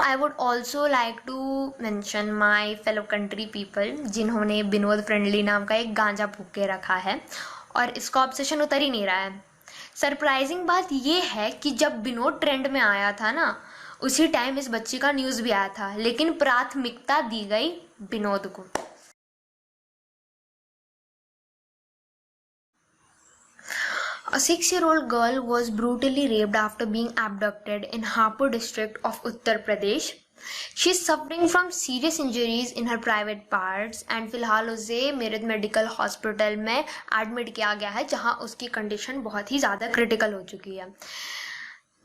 I would also like to mention my fellow country people जिन्होंने विनोद friendly नाम का एक गांजा फूक के रखा है और इसका ऑब्सेशन उतर ही नहीं रहा है। सरप्राइजिंग बात ये है कि जब विनोद ट्रेंड में आया था ना, उसी टाइम इस बच्ची का न्यूज़ भी आया था, लेकिन प्राथमिकता दी गई विनोद को। A 6-year-old girl was brutally raped after being abducted in Hapur district of Uttar Pradesh. She is suffering from serious injuries in her private parts and फिलहाल उसे मेरठ मेडिकल हॉस्पिटल में एडमिट किया गया है, जहां उसकी कंडीशन बहुत ही ज़्यादा क्रिटिकल हो चुकी है।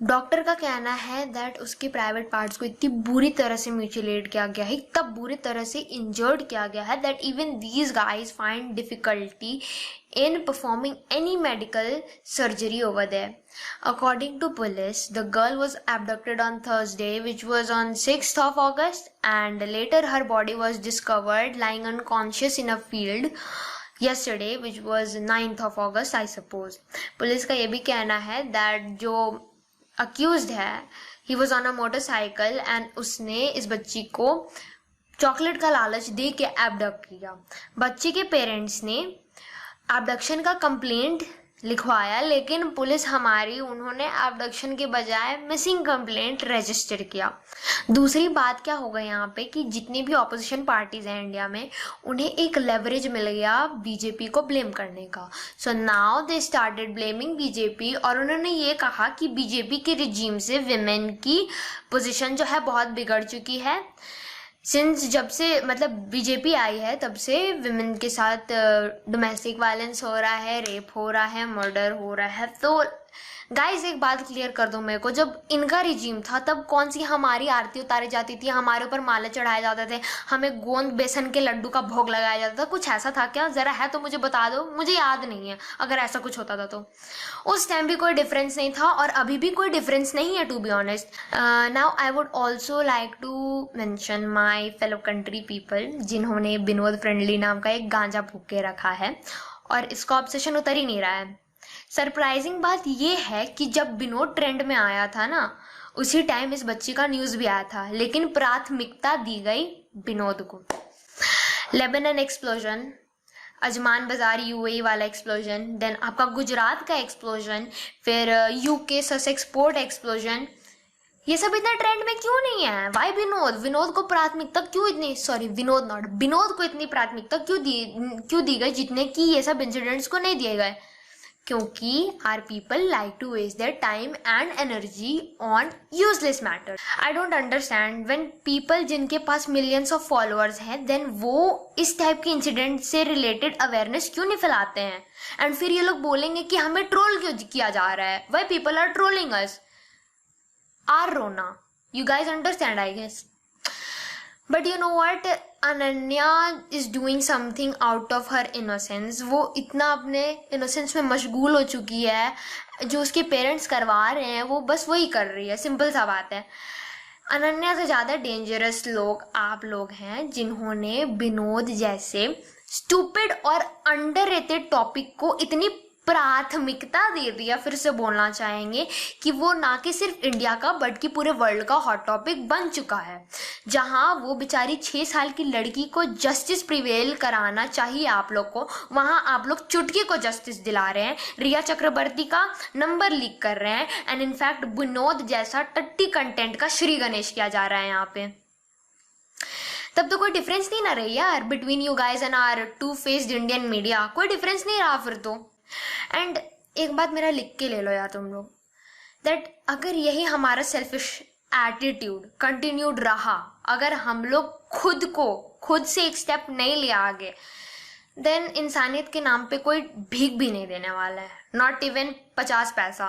डॉक्टर का कहना है दैट उसके प्राइवेट पार्ट्स को इतनी बुरी तरह से म्यूटिलेट किया गया है, इतना बुरी तरह से इंजर्ड किया गया है that even these guys find difficulty in performing any medical surgery over there. According to police, the girl was abducted on Thursday, which was on 6th of August, and later her body was discovered lying unconscious in a field yesterday, which was 9th of August, I suppose. Police का ये भी कहना है that जो accused है, he was on a motorcycle and उसने इस बच्ची को चॉकलेट का लालच दे के एबडक्ट किया। बच्ची के पेरेंट्स ने एबडक्शन का कंप्लेंट लिखवाया, लेकिन पुलिस उन्होंने एबडक्शन के बजाय मिसिंग कंप्लेंट रजिस्टर किया। दूसरी बात क्या होगा यहाँ पे कि जितनी भी ऑपोजिशन पार्टीज हैं इंडिया में, उन्हें एक लेवरेज मिल गया बीजेपी को ब्लेम करने का। So now they started blaming BJP, और उन्होंने ये कहा कि बीजेपी के रिजीम से विमेन की पोजीशन जो है बहुत बिगड़ चुकी है। सिंस जब से बीजेपी आई है तब से विमेन के साथ डोमेस्टिक वायलेंस हो रहा है, रेप हो रहा है, मर्डर हो रहा है। तो गाइस एक बात क्लियर कर दो मेरे को, जब इनका रिजीम था तब कौन सी हमारी आरती उतारी जाती थी, हमारे ऊपर माला चढ़ाए जाते थे, हमें गोंद बेसन के लड्डू का भोग लगाया जाता था? कुछ ऐसा था क्या? ज़रा है तो मुझे बता दो, मुझे याद नहीं है अगर ऐसा कुछ होता था तो। उस टाइम भी कोई डिफरेंस नहीं था और अभी भी कोई डिफरेंस नहीं है, to be honest. Now I would also like to mention my fellow country people जिन्होंने विनोद फ्रेंडली नाम का एक गांजा फूक के रखा है और इसका ऑब्सेशन उतर ही नहीं रहा है। सरप्राइजिंग बात ये है कि जब विनोद ट्रेंड में आया था ना, उसी टाइम इस बच्ची का न्यूज़ भी आया था, लेकिन प्राथमिकता दी गई विनोद को। लेबनान एक्सप्लोजन, अजमान बाजार यूएई वाला एक्सप्लोजन, देन आपका गुजरात का एक्सप्लोजन, फिर यूके ससेक्स पोर्ट एक्सप्लोजन, ये सब इतना ट्रेंड में क्यों नहीं है? वाई विनोद को प्राथमिकता क्यों इतनी, सॉरी विनोद को इतनी प्राथमिकता क्यों दी गई जितने कि ये सब इंसिडेंट्स को नहीं दिए गए? क्योंकि our people like to waste their time and energy on useless matter. I don't understand when people जिनके पास मिलियंस ऑफ फॉलोअर्स हैं, देन वो इस टाइप के इंसिडेंट से रिलेटेड अवेयरनेस क्यों नहीं फैलाते हैं? एंड फिर ये लोग बोलेंगे कि हमें ट्रोल क्यों किया जा रहा है? Why people are trolling us? आर रोना, you guys understand I guess. But you know what, Ananya is doing something out of her innocence. वो इतना अपने इनोसेंस में मशगूल हो चुकी है, जो उसके पेरेंट्स करवा रहे हैं वो बस वही कर रही है, सिंपल सा बात है। अनन्या से ज़्यादा डेंजरस लोग आप लोग हैं जिन्होंने विनोद जैसे स्टूपिड और अंडररेटेड टॉपिक को इतनी प्राथमिकता दे दिया। फिर से बोलना चाहेंगे कि वो ना कि सिर्फ इंडिया का बल्कि पूरे वर्ल्ड का हॉट टॉपिक बन चुका है, जहां वो बेचारी 6 साल की लड़की को जस्टिस प्रिवेल कराना चाहिए आप लोग को, वहां आप लोग चुटकी को जस्टिस दिला रहे हैं, रिया चक्रवर्ती का नंबर लीक कर रहे हैं, एंड इनफैक्ट विनोद जैसा टट्टी कंटेंट का श्री गणेश किया जा रहा है यहाँ पे। तब तो कोई डिफरेंस नहीं ना रही यार between you guys and our two faced Indian media, कोई डिफरेंस नहीं रहा फिर तो। एंड एक बात मेरा लिख के ले लो यार तुम लोग, दैट अगर यही हमारा सेल्फिश एटीट्यूड कंटिन्यूड रहा, अगर हम लोग खुद से एक स्टेप नहीं लिया आगे, देन इंसानियत के नाम पे कोई भीख भी नहीं देने वाला है, नॉट इवन 50 पैसा।